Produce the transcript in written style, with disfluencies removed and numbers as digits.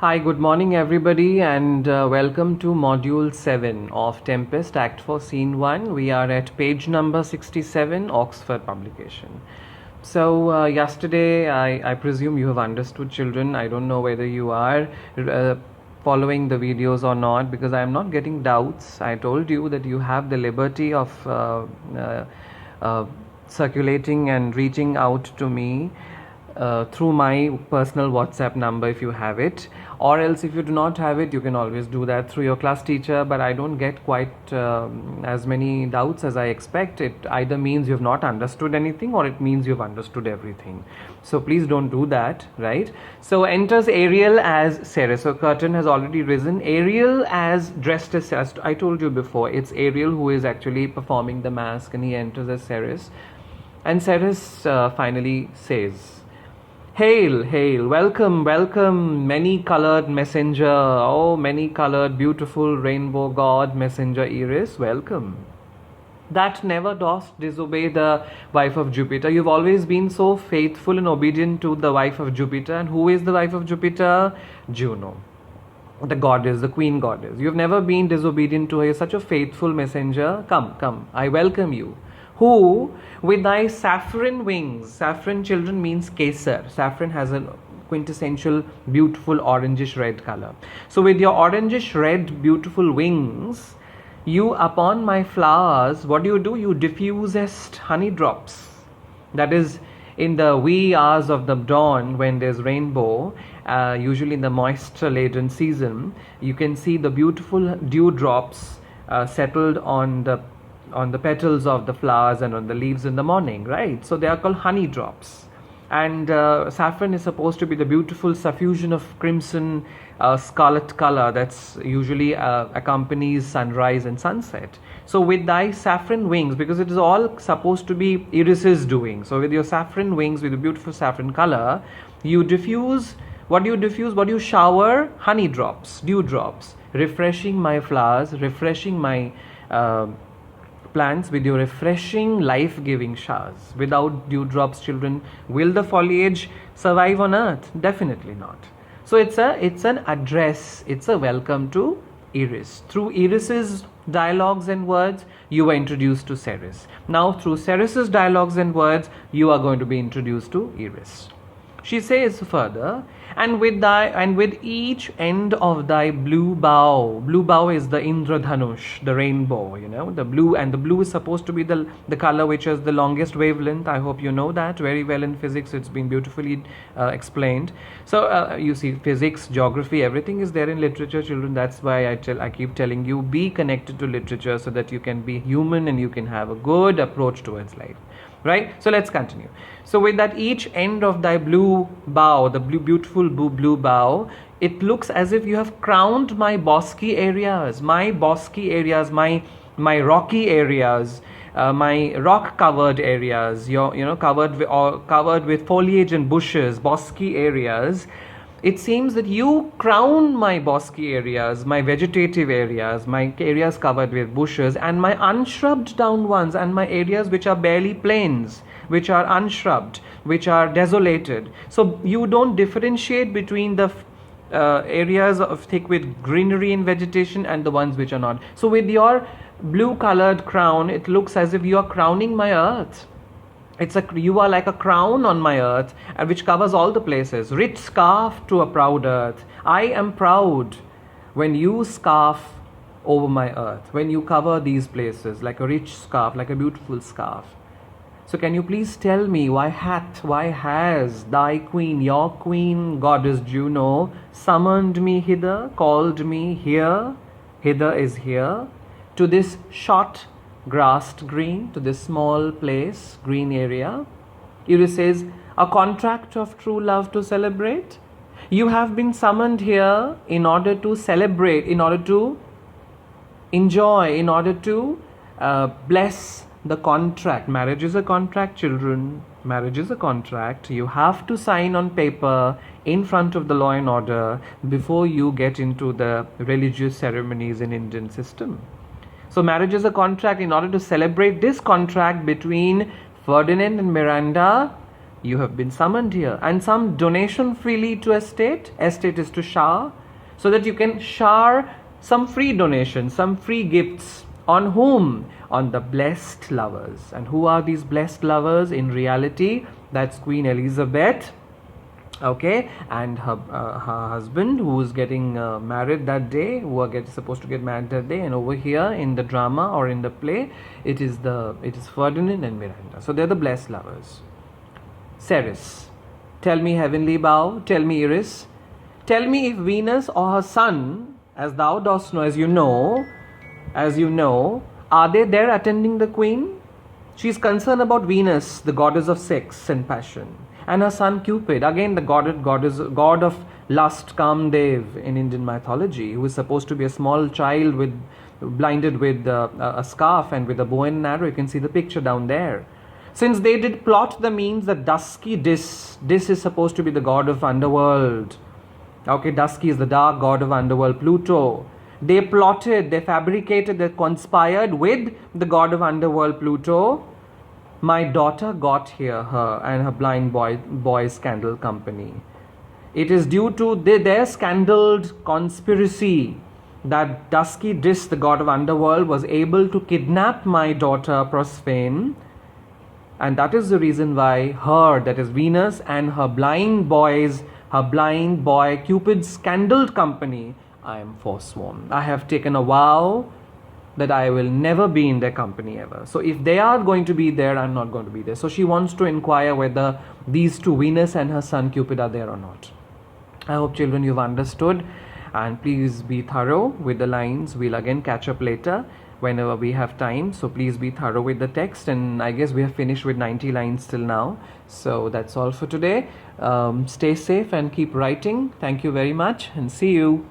Hi, good morning everybody, and welcome to Module 7 of Tempest Act 4 Scene 1. We are at page number 67, Oxford publication. So yesterday, I presume you have understood, children. I don't know whether you are following the videos or not, because I am not getting doubts. I told you that you have the liberty of circulating and reaching out to me through my personal WhatsApp number if you have it, or else if you do not have it, you can always do that through your class teacher. But I don't get quite as many doubts as I expect. It either means you have not understood anything, or it means you have understood everything. So please don't do that, right? So enters Ariel as Ceres. So curtain has already risen. Ariel as dressed as Ceres. I told you before, it's Ariel who is actually performing the mask, and he enters as Ceres. And Ceres finally says, "Hail, hail, welcome, welcome, many-colored messenger, oh, many-colored, beautiful rainbow god, messenger Iris, welcome. That never dost disobey the wife of Jupiter. You've always been so faithful and obedient to the wife of Jupiter. And who is the wife of Jupiter? Juno, the goddess, the queen goddess. You've never been disobedient to her. You're such a faithful messenger. Come, come, I welcome you. Who, with thy saffron wings," saffron, children, means kesar. Saffron has a quintessential beautiful orangish red color. So with your orangish red beautiful wings, you upon my flowers, what do? You diffusest honey drops. That is, in the wee hours of the dawn when there's rainbow, usually in the moisture laden season, you can see the beautiful dewdrops settled on the petals of the flowers and on the leaves in the morning, right? So they are called honey drops. And saffron is supposed to be the beautiful suffusion of crimson scarlet color that's usually accompanies sunrise and sunset. So with thy saffron wings, because it is all supposed to be Iris's doing, so with your saffron wings, with the beautiful saffron color, you diffuse. What do you diffuse? What do you shower? Honey drops, dew drops, refreshing my flowers, refreshing my plants with your refreshing, life-giving showers. Without dewdrops, children, will the foliage survive on earth? Definitely not. So it's an address, it's a welcome to Iris. Through Iris's dialogues and words, you were introduced to Ceres. Now through Ceres's dialogues and words, you are going to be introduced to Iris. She says further, and with each end of thy blue bow is the Indradhanush, the rainbow, the blue, and the blue is supposed to be the color which has the longest wavelength. I hope you know that very well in physics. It's been beautifully explained. So you see, physics, geography, everything is there in literature, children. That's why I keep telling you, be connected to literature so that you can be human and you can have a good approach towards life. Right? So let's continue. So with that each end of thy blue bow, the beautiful blue bow, it looks as if you have crowned my bosky areas, my rocky areas, my rock covered areas, covered with foliage and bushes, bosky areas. It seems that you crown my bosky areas, my vegetative areas, my areas covered with bushes, and my unshrubbed down ones, and my areas which are barely plains, which are unshrubbed, which are desolated. So you don't differentiate between the areas of thick with greenery and vegetation and the ones which are not. So with your blue colored crown, it looks as if you are crowning my earth. You are like a crown on my earth, which covers all the places. Rich scarf to a proud earth. I am proud when you scarf over my earth, when you cover these places like a rich scarf, like a beautiful scarf. So can you please tell me, why has thy queen, your queen, goddess Juno, summoned me hither, called me here, hither is here, to this short grassed green, to this small place, green area? Iris says, a contract of true love to celebrate. You have been summoned here in order to celebrate, in order to enjoy, in order to bless the contract. Marriage is a contract, children. Marriage is a contract. You have to sign on paper in front of the law and order before you get into the religious ceremonies in Indian system. So marriage is a contract. In order to celebrate this contract between Ferdinand and Miranda, You have been summoned here. And some donation freely to estate. Estate is to shower. So that you can shower some free donations, some free gifts. On whom? On the blessed lovers. And who are these blessed lovers? In reality, that's Queen Elizabeth, okay, and her husband, who is getting married that day, who are supposed to get married that day. And over here in the drama or in the play, it is Ferdinand and Miranda. So they're the blessed lovers. Ceres, tell me, heavenly bow, tell me, Iris, tell me if Venus or her son, as thou dost know, as you know, are they there attending the queen? She is concerned about Venus, the goddess of sex and passion, and her son Cupid, again the god of lust, Kamdev in Indian mythology, who is supposed to be a small child blinded with a scarf and with a bow and arrow. You can see the picture down there. Since they did plot the means that Dusky Dis is supposed to be the god of underworld. Okay, Dusky is the dark god of underworld, Pluto. They plotted, they fabricated, they conspired with the god of underworld, Pluto. My daughter got here, her and her blind boys scandal company. It is due to their scandaled conspiracy that Dusky Dis, the god of underworld, was able to kidnap my daughter Proserpine. And that is the reason why that is Venus, and her blind boy Cupid's scandaled company, I am forsworn. I have taken a vow that I will never be in their company ever. So if they are going to be there, I'm not going to be there. So she wants to inquire whether these two, Venus and her son Cupid, are there or not. I hope, children, you've understood, and please be thorough with the lines. We'll again catch up later whenever we have time. So please be thorough with the text, and I guess we have finished with 90 lines till now. So that's all for today. Stay safe and keep writing. Thank you very much, and see you.